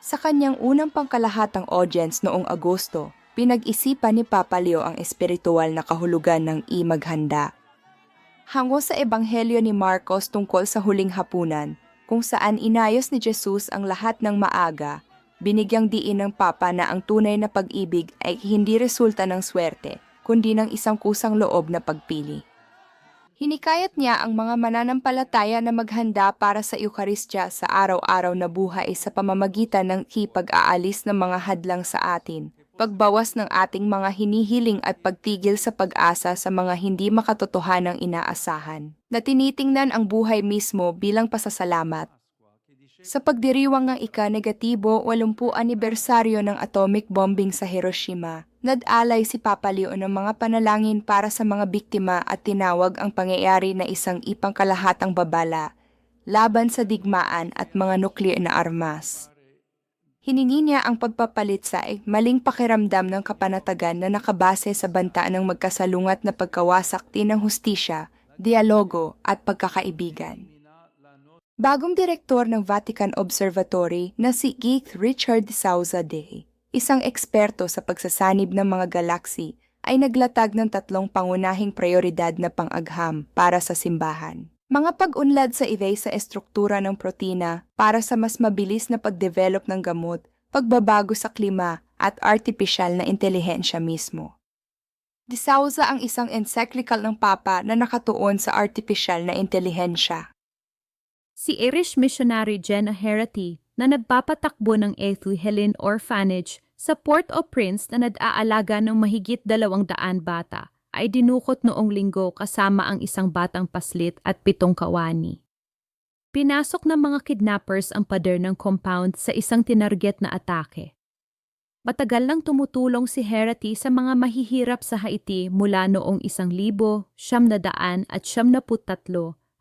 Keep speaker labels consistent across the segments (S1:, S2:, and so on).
S1: Sa kanyang unang pangkalahatang audience noong Agosto, pinag-isipan ni Papa Leo ang espiritual na kahulugan ng imaghanda. Hango sa Ebanghelyo ni Marcos tungkol sa huling hapunan, kung saan inayos ni Jesus ang lahat ng maaga, binigyang diin ng Papa na ang tunay na pag-ibig ay hindi resulta ng swerte, kundi ng isang kusang loob na pagpili. Hinikayat niya ang mga mananampalataya na maghanda para sa Eukaristya sa araw-araw na buhay sa pamamagitan ng pag-aalis ng mga hadlang sa atin, pagbawas ng ating mga hinihiling at pagtigil sa pag-asa sa mga hindi makatotohanang inaasahan, na tinitingnan ang buhay mismo bilang pasasalamat. Sa pagdiriwang ng ika-negatibo 80 anibersaryo ng atomic bombing sa Hiroshima, nag-alay si Papa Leo ng mga panalangin para sa mga biktima at tinawag ang pangyayari na isang ipangkalahatang babala, laban sa digmaan at mga nuklear na armas. Hiningi niya ang pagpapalit sa maling pakiramdam ng kapanatagan na nakabase sa banta ng magkasalungat na pagkawasakti ng hustisya, dialogo at pagkakaibigan. Bagong direktor ng Vatican Observatory na si Keith Richard de Souza Day, isang eksperto sa pagsasanib ng mga galaksi, ay naglatag ng 3 pangunahing prioridad na pang-agham para sa simbahan. Mga pag-unlad sa sa estruktura ng protina para sa mas mabilis na pagdevelop ng gamot, pagbabago sa klima at artipisyal na intelihensya mismo. De Souza ang isang encyclical ng Papa na nakatuon sa artipisyal na intelihensya.
S2: Si Irish missionary Jenna Herety na nagpapatakbo ng Ethu Helen Orphanage sa Port-au-Prince na nag-aalaga ng mahigit 200 bata ay dinukot noong linggo kasama ang isang batang paslit at 7 kawani. Pinasok ng mga kidnappers ang pader ng compound sa isang tinarget na atake. Matagal nang tumutulong si Herety sa mga mahihirap sa Haiti mula noong 1973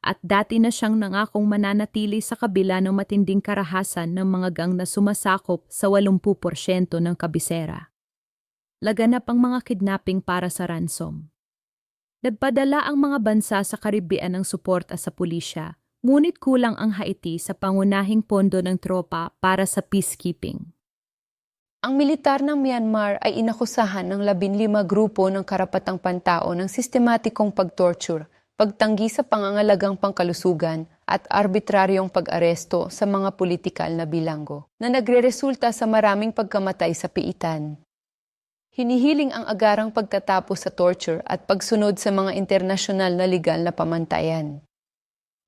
S2: at dati na siyang nangakong mananatili sa kabila ng matinding karahasan ng mga gang na sumasakop sa 80% ng kabisera. Laganap ang mga kidnapping para sa ransom. Nagpadala ang mga bansa sa Caribbean ng suporta sa pulisya, ngunit kulang ang Haiti sa pangunahing pondo ng tropa para sa peacekeeping.
S3: Ang militar ng Myanmar ay inakusahan ng 15 grupo ng karapatang pantao ng sistematikong pagtorture, pagtanggi sa pangangalagang pangkalusugan at arbitraryong pag-aresto sa mga politikal na bilanggo na nagreresulta sa maraming pagkamatay sa piitan. Hinihiling ang agarang pagtatapos sa torture at pagsunod sa mga internasyonal na legal na pamantayan.